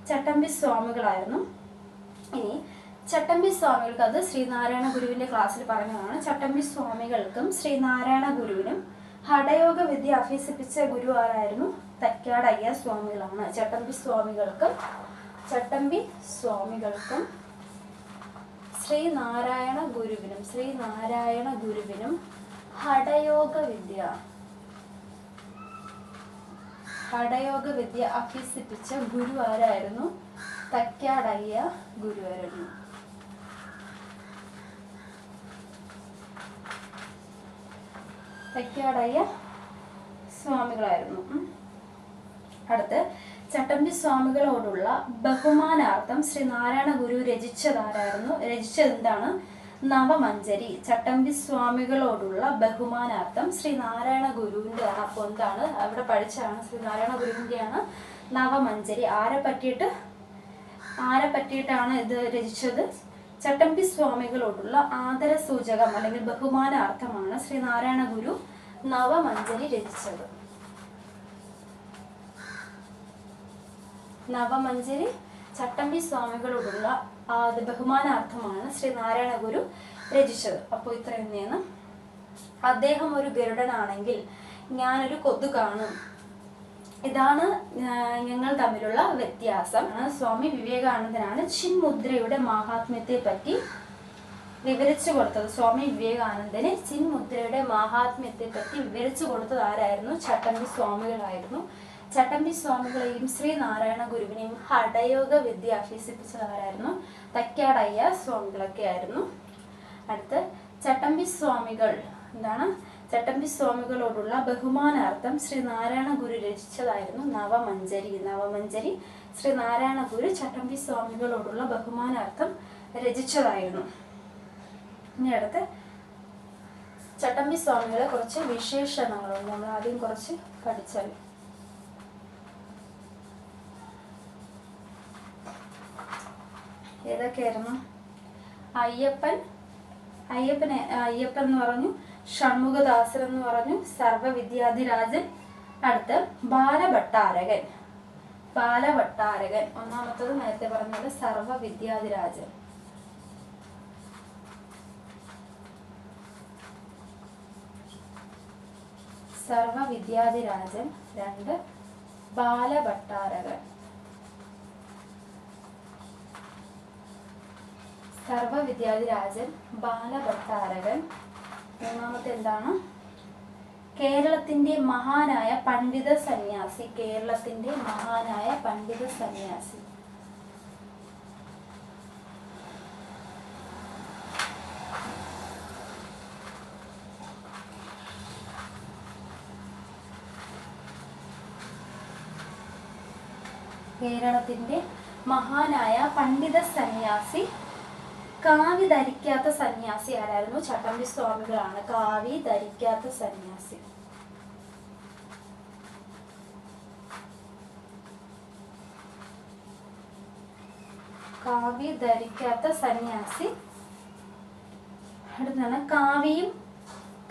ചട്ടമ്പി സ്വാമികളായിരുന്നു. ഇനി ചട്ടമ്പി സ്വാമികൾക്ക്, അത് ശ്രീനാരായണ ഗുരുവിന്റെ ക്ലാസ്സിൽ പറഞ്ഞതാണ്, ചട്ടമ്പി സ്വാമികൾക്കും ശ്രീനാരായണ ഗുരുവിനും ഹഠയോഗ വിദ്യ അഭ്യസിപ്പിച്ച ഗുരു ആരായിരുന്നു? തൈക്കാട് അയ്യ സ്വാമികളാണ്. ചട്ടമ്പി സ്വാമികൾക്കും ശ്രീനാരായണ ഗുരുവിനും ഹഠയോഗ വിദ്യ അഭ്യസിപ്പിച്ച ഗുരു ആരായിരുന്നു? തൈക്കാട് അയ്യ ഗുരുവായിരുന്നു. തൈക്കാട് അയ്യ സ്വാമികളായിരുന്നു. അടുത്ത് ചട്ടമ്പി സ്വാമികളോടുള്ള ബഹുമാനാർത്ഥം ശ്രീനാരായണ ഗുരു രചിച്ചത് എന്താണ്? നവമഞ്ജരി. ചട്ടമ്പി സ്വാമികളോടുള്ള ബഹുമാനാർത്ഥം ശ്രീനാരായണ ഗുരുവിന്റെ ആണ്. അപ്പോൾ എന്താണ് അവിടെ പഠിച്ചാണ്? ശ്രീനാരായണ ഗുരുവിന്റെയാണ് നവമഞ്ജരി. ആരെ പറ്റിയിട്ടാണ് ഇത് രചിച്ചത്? ചട്ടമ്പി സ്വാമികളോടുള്ള ആദര സൂചകം അല്ലെങ്കിൽ ബഹുമാനാർത്ഥമാണ് ശ്രീനാരായണ ഗുരു നവമഞ്ജരി രചിച്ചത്. നവമഞ്ജരി ചട്ടമ്പി സ്വാമികളോടുള്ള ബഹുമാനാർത്ഥമാണ് ശ്രീനാരായണ ഗുരു രചിച്ചത്. അപ്പോൾ ഇത്രയും തന്നെയാണ്. അദ്ദേഹം ഒരു ഗരുഡനാണെങ്കിൽ ഞാനൊരു കൊതുകാണ്. ഇതാണ് ഞങ്ങൾ തമ്മിലുള്ള വ്യത്യാസം. സ്വാമി വിവേകാനന്ദനാണ് ചിന്മുദ്രയുടെ മഹാത്മ്യത്തെ പറ്റി വിവരിച്ചു കൊടുത്തത്. സ്വാമി വിവേകാനന്ദന് ചിന്മുദ്രയുടെ മഹാത്മ്യത്തെ പറ്റി വിവരിച്ചു കൊടുത്തത് ആരായിരുന്നു? ചട്ടമ്പി സ്വാമികളായിരുന്നു. ചട്ടമ്പി സ്വാമികളെയും ശ്രീനാരായണ ഗുരുവിനെയും ഹഠയോഗ വിദ്യ അഭ്യസിപ്പിച്ചത് ആരായിരുന്നു? തൈക്കാട് അയ്യ സ്വാമികളൊക്കെ ആയിരുന്നു. അടുത്ത് ചട്ടമ്പി സ്വാമികളോടുള്ള ബഹുമാനാർത്ഥം ശ്രീനാരായണ ഗുരു രചിച്ചതായിരുന്നു നവമഞ്ജരി. ശ്രീനാരായണ ഗുരു ചട്ടമ്പി സ്വാമികളോടുള്ള ബഹുമാനാർത്ഥം രചിച്ചതായിരുന്നു. ഇനി അടുത്ത് ചട്ടമ്പി സ്വാമികളെ കുറച്ച് വിശേഷണങ്ങളുണ്ട്, നമ്മൾ ആദ്യം കുറച്ച് പഠിച്ചാൽ. ഏതൊക്കെയായിരുന്നു? അയ്യപ്പൻ എന്ന് പറഞ്ഞു, ഷൺമുഖദാസൻ എന്ന് പറഞ്ഞു, സർവവിദ്യാധിരാജൻ. അടുത്ത് ബാലഭട്ടാരകൻ. ഒന്നാമത്തത് നേരത്തെ പറഞ്ഞത് സർവവിദ്യാധിരാജൻ. രണ്ട് ബാലഭട്ടാരകൻ. സർവവിദ്യാധിരാജൻ, ബാലഭട്ടാരകൻ. മൂന്നാമത്തെ എന്താണ്? കേരളത്തിന്റെ മഹാനായ പണ്ഡിത സന്യാസി. കേരളത്തിന്റെ മഹാനായ പണ്ഡിത സന്യാസി. കാവി ധരിക്കാത്ത സന്യാസി ആരായിരുന്നു? ചട്ടമ്പി സ്വാമികളാണ്. കാവി ധരിക്കാത്ത സന്യാസി. അടുത്താണ് കാവിയും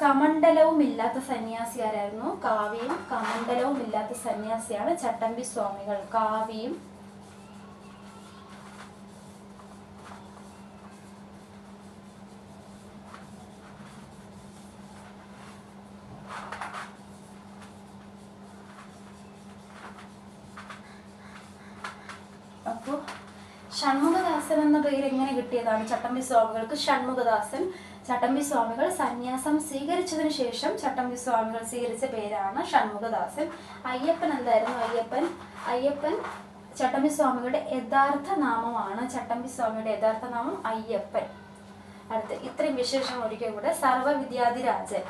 കമണ്ഡലവും ഇല്ലാത്ത സന്യാസി ആരായിരുന്നു? കാവിയും കമണ്ഡലവും ഇല്ലാത്ത സന്യാസിയാണ് ചട്ടമ്പി സ്വാമികൾ. കാവിയും ഷൺമുഖദാസൻ എന്ന പേര് എങ്ങനെ കിട്ടിയതാണ് ചട്ടമ്പി സ്വാമികൾക്ക്? ഷൺമുഖദാസൻ, ചട്ടമ്പി സ്വാമികൾ സന്യാസം സ്വീകരിച്ചതിന് ശേഷം ചട്ടമ്പി സ്വാമികൾ സ്വീകരിച്ച പേരാണ് ഷൺമുഖദാസൻ. അയ്യപ്പൻ എന്തായിരുന്നു? അയ്യപ്പൻ ചട്ടമ്പി സ്വാമികളുടെ യഥാർത്ഥ നാമമാണ്. ചട്ടമ്പി സ്വാമിയുടെ യഥാർത്ഥ നാമം അയ്യപ്പൻ. അടുത്ത് ഇത്രയും വിശേഷം ഒരിക്കൽ കൂടെ. സർവവിദ്യാധിരാജൻ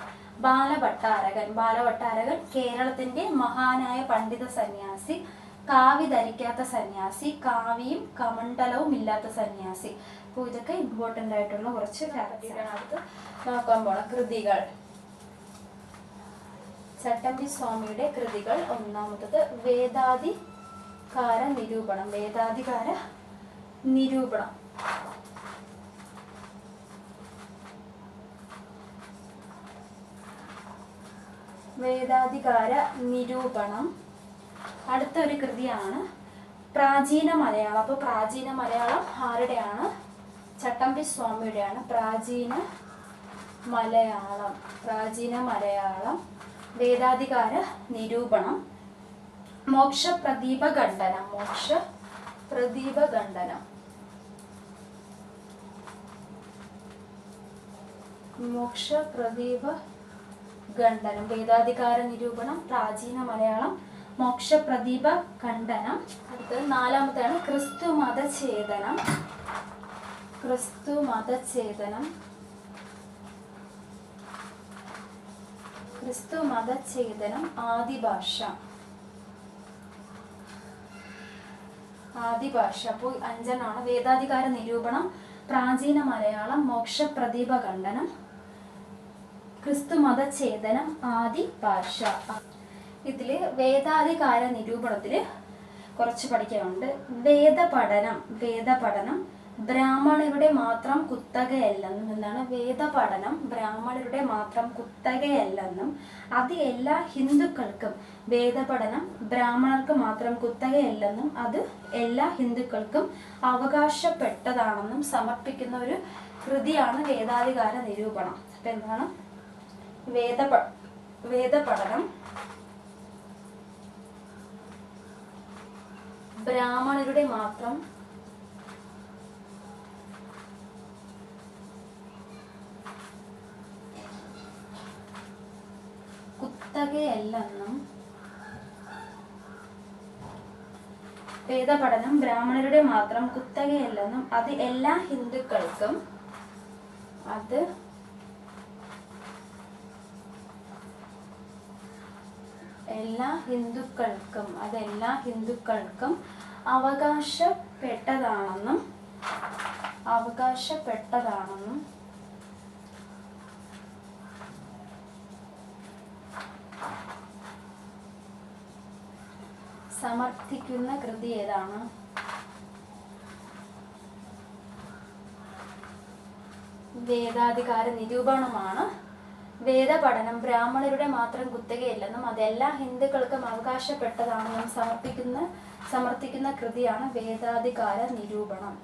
ബാലഭട്ടാരകൻ കേരളത്തിന്റെ മഹാനായ പണ്ഡിത സന്യാസി, കാവി ധരിക്കാത്ത സന്യാസി, കാവിയും കമണ്ഡലവും ഇല്ലാത്ത സന്യാസി. അപ്പോൾ ഇതൊക്കെ ഇമ്പോർട്ടൻ്റ് ആയിട്ടുള്ള കുറച്ച് കാര്യങ്ങളാണ്. അടുത്ത് നോക്കാൻ പോണ കൃതികൾ. ചട്ടമ്പി സ്വാമിയുടെ കൃതികൾ. ഒന്നാമത്തത് വേദാധികാര നിരൂപണം. വേദാധികാര നിരൂപണം. അടുത്തൊരു കൃതിയാണ് പ്രാചീന മലയാളം. അപ്പോൾ പ്രാചീന മലയാളം ആരുടെയാണ്? ചട്ടമ്പി സ്വാമിയുടെയാണ്. പ്രാചീന മലയാളം വേദാധികാര നിരൂപണം. മോക്ഷപ്രദീപ ഖണ്ഡനം വേദാധികാര നിരൂപണം, പ്രാചീന മലയാളം, മോക്ഷപ്രദീപ ഖണ്ഡനം. അടുത്തത് നാലാമത്താണ് ക്രിസ്തുമതഛേദനം ആദിഭാഷ. അപ്പോൾ അഞ്ചെണ്ണമാണ്. വേദാധികാര നിരൂപണം, പ്രാചീന മലയാളം, മോക്ഷപ്രദീപ ഖണ്ഡനം, ക്രിസ്തുമതഛേദനം, ആദിഭാഷ. ഇതില് വേദാധികാര നിരൂപണത്തില് കുറച്ച് പഠിക്കാനുണ്ട്. വേദപഠനം ബ്രാഹ്മണരുടെ മാത്രം കുത്തകയല്ലെന്നും. എന്താണ് വേദപഠനം? ബ്രാഹ്മണരുടെ മാത്രം കുത്തകയല്ലെന്നും അത് എല്ലാ ഹിന്ദുക്കൾക്കും, വേദപഠനം ബ്രാഹ്മണർക്ക് മാത്രം കുത്തകയല്ലെന്നും അത് എല്ലാ ഹിന്ദുക്കൾക്കും അവകാശപ്പെട്ടതാണെന്നും സമർപ്പിക്കുന്ന ഒരു കൃതിയാണ് വേദാധികാര നിരൂപണം. അപ്പൊ എന്താണ് വേദപഠനം ബ്രാഹ്മണരുടെ മാത്രം കുത്തകയല്ലെന്നും വേദപഠനം ബ്രാഹ്മണരുടെ മാത്രം കുത്തകയല്ലെന്നും അത് എല്ലാ ഹിന്ദുക്കൾക്കും അവകാശപ്പെട്ടതാണെന്നും സമർത്ഥിക്കുന്ന കൃതി ഏതാണ്? വേദാധികാര നിരൂപണമാണ്. വേദപഠനം ബ്രാഹ്മണരുടെ മാത്രം കുത്തകയല്ലെന്നും അതെല്ലാ ഹിന്ദുക്കൾക്കും അവകാശപ്പെട്ടതാണെന്നും സമർത്ഥിക്കുന്ന കൃതിയാണ് വേദാധികാര നിരൂപണം.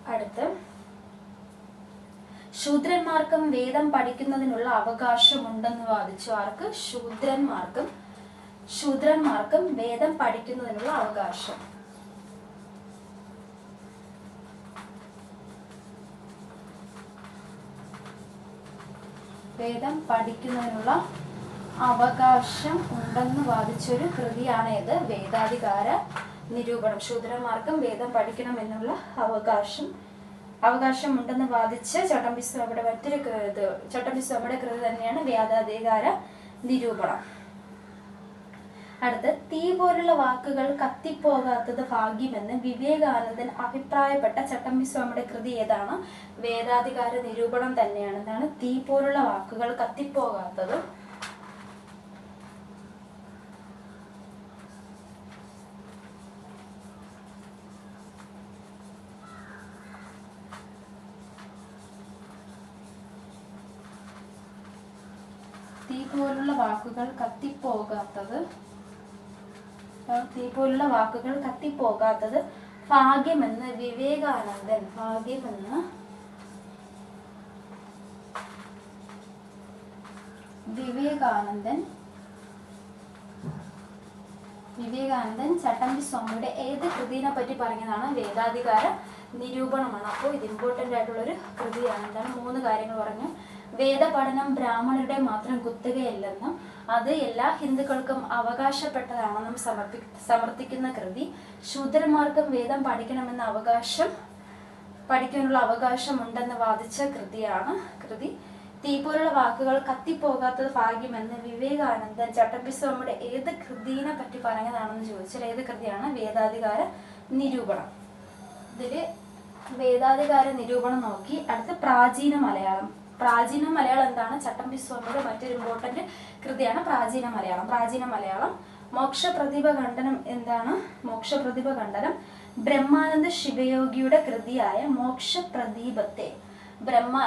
അടുത്ത് ശൂദ്രന്മാർക്കും വേദം പഠിക്കുന്നതിനുള്ള അവകാശമുണ്ടെന്ന് വാദിച്ചു. ആർക്ക്? ശൂദ്രന്മാർക്കും വേദം പഠിക്കുന്നതിനുള്ള അവകാശം. വേദം പഠിക്കുന്നതിനുള്ള അവകാശം ഉണ്ടെന്ന് വാദിച്ചൊരു കൃതിയാണ് ഇത് വേദാധികാര നിരൂപണം. ശൂദ്രന്മാർക്കും വേദം പഠിക്കണമെന്നുള്ള അവകാശം ഉണ്ടെന്ന് വാദിച്ച ചട്ടമ്പി സ്വാമിയുടെ കൃതി തന്നെയാണ് വേദാധികാര നിരൂപണം. അടുത്ത് തീ പോലുള്ള വാക്കുകൾ കത്തിപ്പോകാത്തത് ഭാഗ്യമെന്ന് വിവേകാനന്ദൻ അഭിപ്രായപ്പെട്ട ചട്ടമ്പി സ്വാമിയുടെ കൃതി ഏതാണ്? വേദാധികാര നിരൂപണം തന്നെയാണ്. എന്താണ് തീ പോലുള്ള വാക്കുകൾ കത്തിപ്പോകാത്തത്? തീ പോലുള്ള വാക്കുകൾ കത്തിപ്പോകാത്തത് ഭാഗ്യമെന്ന് വിവേകാനന്ദൻ ചട്ടമ്പിസ്വാമിയുടെ ഏത് കൃതിയെ പറ്റി പറഞ്ഞതാണ്? വേദാധികാര നിരൂപണമാണ്. അപ്പോൾ ഇത് ഇമ്പോർട്ടൻ്റ് ആയിട്ടുള്ളൊരു കൃതിയാണ്. എന്താണ്? 3 കാര്യങ്ങൾ പറഞ്ഞു. വേദപഠനം ബ്രാഹ്മണരുടെ മാത്രം കുത്തകയല്ലെന്നും അത് എല്ലാ ഹിന്ദുക്കൾക്കും അവകാശപ്പെട്ടതാണെന്നും സമർത്ഥിക്കുന്ന കൃതി. ശൂദ്രന്മാർക്കും വേദം പഠിക്കാനുള്ള അവകാശമുണ്ടെന്ന് വാദിച്ച കൃതിയാണ് കൃതി. തീ പോലുള്ള വാക്കുകൾ കത്തിപ്പോകാത്തത് ഭാഗ്യമെന്ന് വിവേകാനന്ദൻ ചട്ടമ്പിസ്വാമിയുടെ ഏത് കൃതിയെ പറ്റി പറഞ്ഞതാണെന്ന് ചോദിച്ചാൽ ഏത് കൃതിയാണ്? വേദാധികാര നിരൂപണം. ഇതില് വേദാധികാര നിരൂപണം നോക്കി. അടുത്ത പ്രാചീന മലയാളം. പ്രാചീന മലയാളം എന്താണ്? ചട്ടമ്പിസ്വാമിയുടെ മറ്റൊരു ഇമ്പോർട്ടന്റ് കൃതിയാണ് പ്രാചീന മലയാളം. മോക്ഷപ്രദീപ ഖണ്ഡനം എന്താണ്? മോക്ഷപ്രദീപ ഖണ്ഡനം ബ്രഹ്മാനന്ദ ശിവയോഗിയുടെ കൃതിയായ മോക്ഷപ്രദീപത്തെ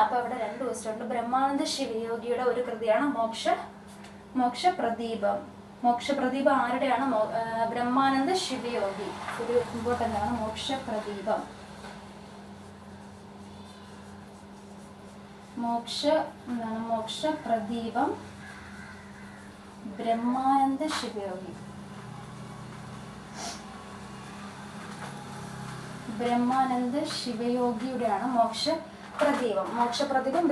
അപ്പൊ ഇവിടെ 2 ക്വസ്റ്റ്യൻ ഉണ്ട്. ബ്രഹ്മാനന്ദ ശിവയോഗിയുടെ ഒരു കൃതിയാണ് മോക്ഷപ്രദീപം. മോക്ഷപ്രദീപം ആരുടെയാണ്? ബ്രഹ്മാനന്ദ ശിവയോഗി. ഒരു ഇമ്പോർട്ടൻ്റ് ആണ് മോക്ഷപ്രദീപം. മോക്ഷപ്രദീപം ബ്രഹ്മാനന്ദ ശിവയോഗിയുടെയാണ് മോക്ഷപ്രദീപം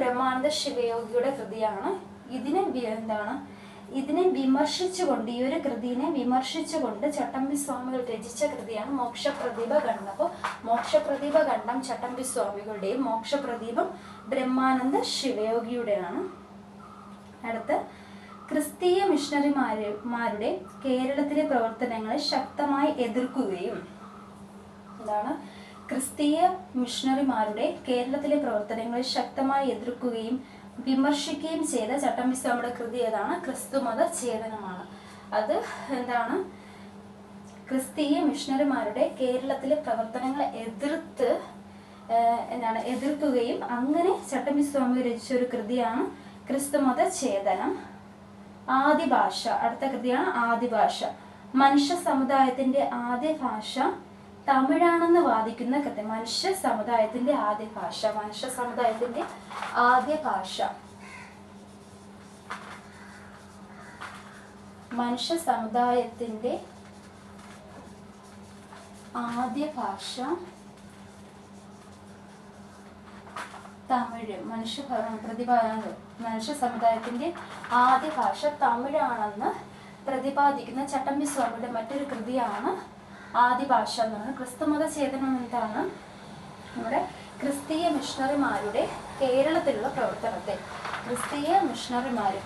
ബ്രഹ്മാനന്ദ ശിവയോഗിയുടെ കൃതിയാണ്. ഇതിനെ വിമർശിച്ചുകൊണ്ട്, ഈ ഒരു കൃതിയെ വിമർശിച്ചുകൊണ്ട് ചട്ടമ്പിസ്വാമികൾ രചിച്ച കൃതിയാണ് മോക്ഷപ്രദീപ ഖണ്ഡം. അപ്പോൾ മോക്ഷപ്രദീപ ഖണ്ഡം ചട്ടമ്പിസ്വാമികളുടെയും മോക്ഷപ്രദീപം ബ്രഹ്മാനന്ദ ശിവയോഗിയുടെയാണ്. അടുത്ത ക്രിസ്തീയ മിഷണറിമാരുടെ കേരളത്തിലെ പ്രവർത്തനങ്ങളെ ശക്തമായി എതിർക്കുകയും ക്രിസ്തീയ മിഷണറിമാരുടെ കേരളത്തിലെ പ്രവർത്തനങ്ങളെ ശക്തമായി എതിർക്കുകയും വിമർശിക്കുകയും ചെയ്ത ചട്ടമ്പിസ്വാമിയുടെ കൃതി ഏതാണ്? ക്രിസ്തുമത ഛേദനമാണ്. അത് എന്താണ്? ക്രിസ്തീയ മിഷണറിമാരുടെ കേരളത്തിലെ പ്രവർത്തനങ്ങളെ എതിർക്കുകയും അങ്ങനെ ചട്ടമ്പിസ്വാമി രചിച്ച ഒരു കൃതിയാണ് ക്രിസ്തുമത ഛേദനം. ആദിഭാഷ. അടുത്ത കൃതിയാണ് ആദിഭാഷ. മനുഷ്യ സമുദായത്തിന്റെ ആദ്യ ഭാഷ തമിഴാണെന്ന് വാദിക്കുന്ന കൃതി. മനുഷ്യ സമുദായത്തിന്റെ ആദ്യ ഭാഷ തമിഴ്. മനുഷ്യ സമുദായത്തിന്റെ ആദ്യ ഭാഷ തമിഴാണെന്ന് പ്രതിപാദിക്കുന്ന ചട്ടമ്പിസ്വാമിയുടെ മറ്റൊരു കൃതിയാണ് ആദിഭാഷ എന്ന് പറയുന്നത്. ക്രിസ്തുമത ഛേദനം എന്താണ്? നമ്മുടെ ക്രിസ്തീയ മിഷണറിമാരുടെ കേരളത്തിലുള്ള പ്രവർത്തനത്തെ ക്രിസ്തീയ മിഷണറിമാര്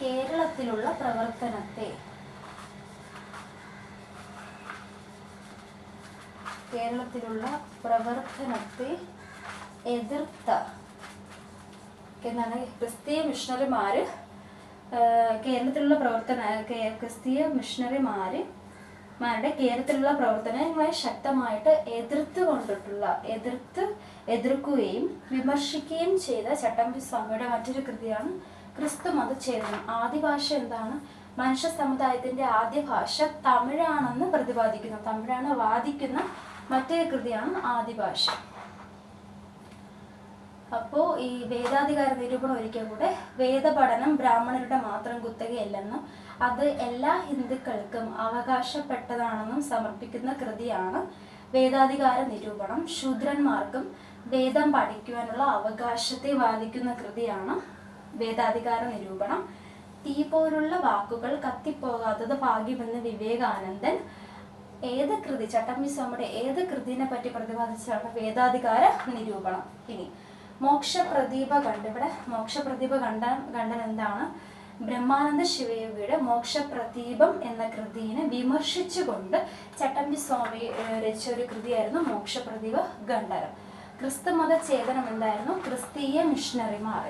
കേരളത്തിലുള്ള പ്രവർത്തനത്തെ എതിർത്ത എന്നാണ്. ക്രിസ്തീയ മിഷണറിമാര് ക്രിസ്തീയ മിഷണറിമാരുടെ കേരളത്തിലുള്ള പ്രവർത്തനങ്ങളെ ശക്തമായിട്ട് എതിർക്കുകയും വിമർശിക്കുകയും ചെയ്ത ചട്ടമ്പിസ്വാമിയുടെ മറ്റൊരു കൃതിയാണ് ക്രിസ്തുമത ഛേദനം. ആദിഭാഷ എന്താണ്? മനുഷ്യ സമുദായത്തിന്റെ ആദ്യ ഭാഷ തമിഴാണെന്ന് പ്രതിപാദിക്കുന്നു, തമിഴാണ് വാദിക്കുന്ന മറ്റൊരു കൃതിയാണ് ആദിഭാഷ. അപ്പോൾ ഈ വേദാധികാര നിരൂപണം ഒരിക്കൽ കൂടെ, വേദപഠനം ബ്രാഹ്മണരുടെ മാത്രം കുത്തകയല്ലെന്നും അത് എല്ലാ ഹിന്ദുക്കൾക്കും അവകാശപ്പെട്ടതാണെന്നും സമർപ്പിക്കുന്ന കൃതിയാണ് വേദാധികാര നിരൂപണം. ശൂദ്രന്മാർക്കും വേദം പഠിക്കുവാനുള്ള അവകാശത്തെ വാദിക്കുന്ന കൃതിയാണ് വേദാധികാര നിരൂപണം. തീ പോലുള്ള വാക്കുകൾ കത്തിപ്പോകാത്തത് ഭാഗ്യമെന്ന് വിവേകാനന്ദൻ ഏത് കൃതി, ചട്ടമ്പിസ്വാമിയുടെ ഏത് കൃതിനെ പറ്റി പ്രതിപാദിച്ചാണ്? വേദാധികാര നിരൂപണം. ഇനി മോക്ഷപ്രദീപ ഖണ്ഡം. ഇവിടെ മോക്ഷപ്രദീപ ഖണ്ഡൻ എന്താണ്? ബ്രഹ്മാനന്ദ ശിവയോഗിയുടെ മോക്ഷപ്രദീപം എന്ന കൃതിയെ വിമർശിച്ചുകൊണ്ട് ചട്ടമ്പിസ്വാമി രചിച്ച ഒരു കൃതിയായിരുന്നു മോക്ഷപ്രദീപ ഖണ്ഡനം. ക്രിസ്തുമത ഛേദനം എന്തായിരുന്നു? ക്രിസ്തീയ മിഷണറിമാർ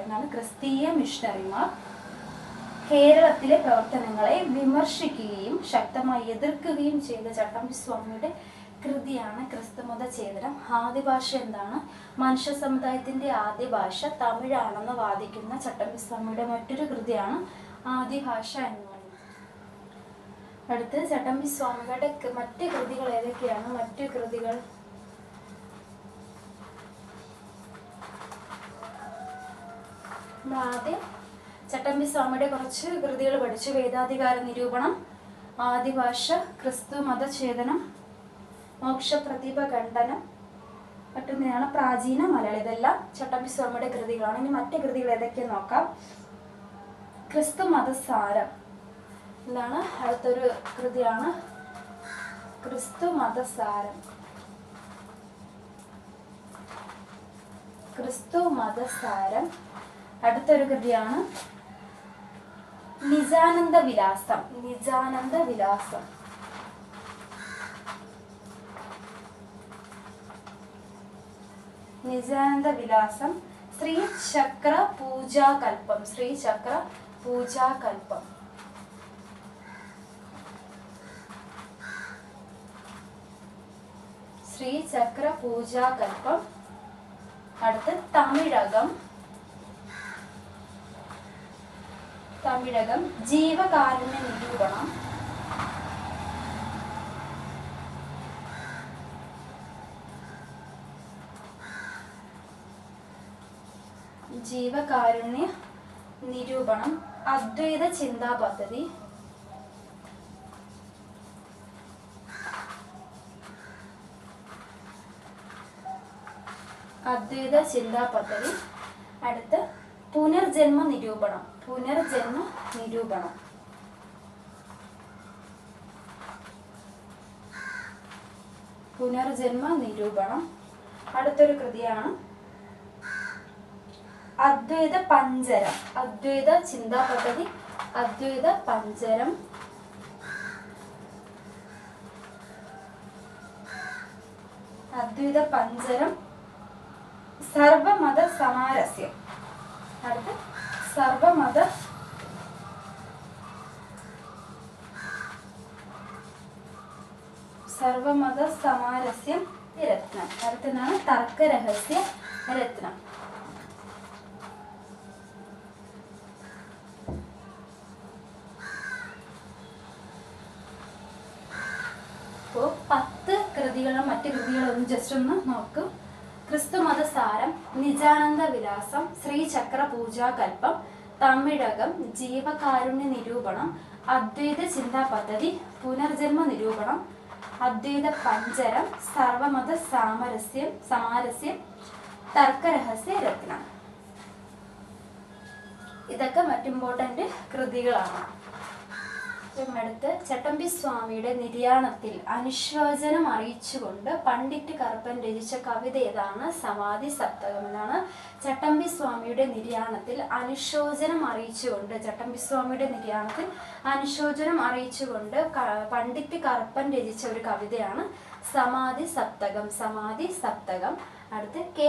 കേരളത്തിലെ പ്രവർത്തനങ്ങളെ വിമർശിക്കുകയും ശക്തമായി എതിർക്കുകയും ചെയ്ത ചട്ടമ്പിസ്വാമിയുടെ കൃതിയാണ് ക്രിസ്തുമത ഛേദനം. ആദിഭാഷ എന്താണ്? മനുഷ്യ സമുദായത്തിന്റെ ആദ്യ ഭാഷ തമിഴാണെന്ന് വാദിക്കുന്ന ചട്ടമ്പിസ്വാമിയുടെ മറ്റൊരു കൃതിയാണ് ആദിഭാഷ എന്ന് പറയുന്നത്. അടുത്ത് ചട്ടമ്പി സ്വാമികളുടെ മറ്റ് കൃതികൾ ഏതൊക്കെയാണ്? മറ്റു കൃതികൾ ആദ്യം ചട്ടമ്പി സ്വാമിയുടെ കുറച്ച് കൃതികൾ പഠിച്ചു. വേദാധികാര നിരൂപണം, ആദിഭാഷ, ക്രിസ്തു മതഛേദനം, മോക്ഷപ്രതിഭ ഖണ്ഡനം, മറ്റൊന്നിനാണ് പ്രാചീന മലയാളം. ഇതെല്ലാം ചട്ടമ്പി സ്വാമിയുടെ കൃതികളാണ്. ഇനി മറ്റു കൃതികൾ ഏതൊക്കെയെന്ന് നോക്കാം. ക്രിസ്തു മതസാരം എന്താണ്? അടുത്തൊരു കൃതിയാണ് ക്രിസ്തു മതസാരം. ക്രിസ്തു മതസാരം. അടുത്തൊരു കൃതിയാണ് നിജാനന്ദ വിലാസം. നിജാനന്ദ വിലാസം. നിജാനന്ദ വിലാസം. ശ്രീചക്ര പൂജാകൽപ്പം. ശ്രീചക്ര പൂജാകൽപ്പം. ശ്രീചക്ര പൂജാകൽപ്പം. അടുത്ത് തമിഴകം. തമിഴകം. ജീവകാരുണ്യ നിരൂപണം. ജീവകാരുണ്യ നിരൂപണം. അദ്വൈത ചിന്താ പദ്ധതി. അദ്വൈത ചിന്താ പദ്ധതി. അടുത്ത് പുനർജന്മ നിരൂപണം. പുനർജന്മ നിരൂപണം. പുനർജന്മ നിരൂപണം. അടുത്തൊരു കൃതിയാണ് അദ്വൈത പഞ്ചരം. അദ്വൈത ചിന്താ പദ്ധതി, അദ്വൈത പഞ്ചരം. അദ്വൈത പഞ്ചരം. സർവമത സമാരസ്യം. അടുത്ത് സർവമത സർവമത സമാരസ്യം രത്നം. അടുത്തതാണ് തർക്കരഹസ്യ രത്നം. അപ്പോൾ 10 കൃതികളും മറ്റു കൃതികളും ജസ്റ്റ് ഒന്ന് നോക്കും. ക്രിസ്തു മതസാരം, നിജാനന്ദ വിലാസം, ശ്രീചക്ര പൂജാകൽപ്പം, തമിഴകം, ജീവകാരുണ്യ നിരൂപണം, അദ്വൈത ചിന്താ പദ്ധതി, പുനർജന്മ നിരൂപണം, അദ്വൈത പഞ്ചരം, സർവമത സമാരസ്യം, തർക്കരഹസ്യ രത്നം. ഇതൊക്കെ മറ്റ് ഇമ്പോർട്ടൻ്റ് കൃതികളാണ്. അടുത്ത് ചട്ടമ്പി സ്വാമിയുടെ നിര്യാണത്തിൽ അനുശോചനം അറിയിച്ചുകൊണ്ട് പണ്ഡിറ്റ് കറുപ്പൻ രചിച്ച കവിത ഏതാണ്? സമാധി സപ്തകം. എന്നാണ് ചട്ടമ്പി സ്വാമിയുടെ നിര്യാണത്തിൽ അനുശോചനം അറിയിച്ചുകൊണ്ട് അനുശോചനം അറിയിച്ചുകൊണ്ട് പണ്ഡിറ്റ് കറുപ്പൻ രചിച്ച ഒരു കവിതയാണ് സമാധി സപ്തകം. സമാധി സപ്തകം. അടുത്ത് കെ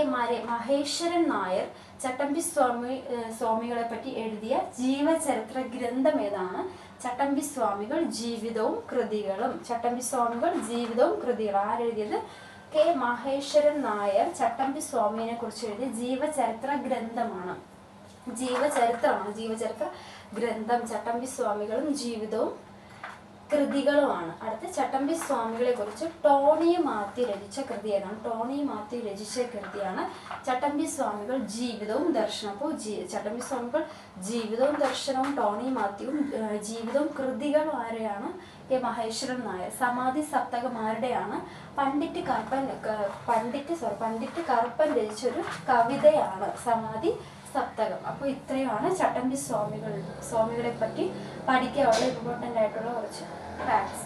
മഹേശ്വരൻ നായർ ചട്ടമ്പി സ്വാമികളെ പറ്റി എഴുതിയ ജീവചരിത്ര ഗ്രന്ഥം ഏതാണ്? ചട്ടമ്പി സ്വാമികൾ ജീവിതവും കൃതികളും. ചട്ടമ്പി സ്വാമികൾ ജീവിതവും കൃതികളും. ആരെഴുതിയത്? കെ മഹേശ്വരൻ നായർ ചട്ടമ്പി സ്വാമിയെ കുറിച്ച് എഴുതിയ ജീവചരിത്ര ഗ്രന്ഥമാണ്. ജീവചരിത്ര ഗ്രന്ഥം. ചട്ടമ്പി സ്വാമികളും ജീവിതവും കൃതികളുമാണ്. അടുത്ത് ചട്ടമ്പി സ്വാമികളെ കുറിച്ച് ടോണി മാത്യു രചിച്ച കൃതി ഏതാണ്? ടോണി മാത്യു രചിച്ച കൃതിയാണ് ചട്ടമ്പി സ്വാമികൾ ജീവിതവും ദർശനവും. അപ്പോൾ ചട്ടമ്പി സ്വാമികൾ ജീവിതവും ദർശനവും, ടോണി മാത്യുവും ജീവിതവും കൃതികളും ആരെയാണ്? കെ മഹേശ്വരൻ നായർ. സമാധി സപ്തകം ആരുടെയാണ്? പണ്ഡിറ്റ് കറുപ്പൻ രചിച്ചൊരു കവിതയാണ് സമാധി സപ്തകം. അപ്പോൾ ഇത്രയുമാണ് ചട്ടമ്പി സ്വാമികളെ പറ്റി പഠിക്കാനുള്ള ഇമ്പോർട്ടൻ്റ് ആയിട്ടുള്ള കുറച്ച് ഫാക്ട്സ്.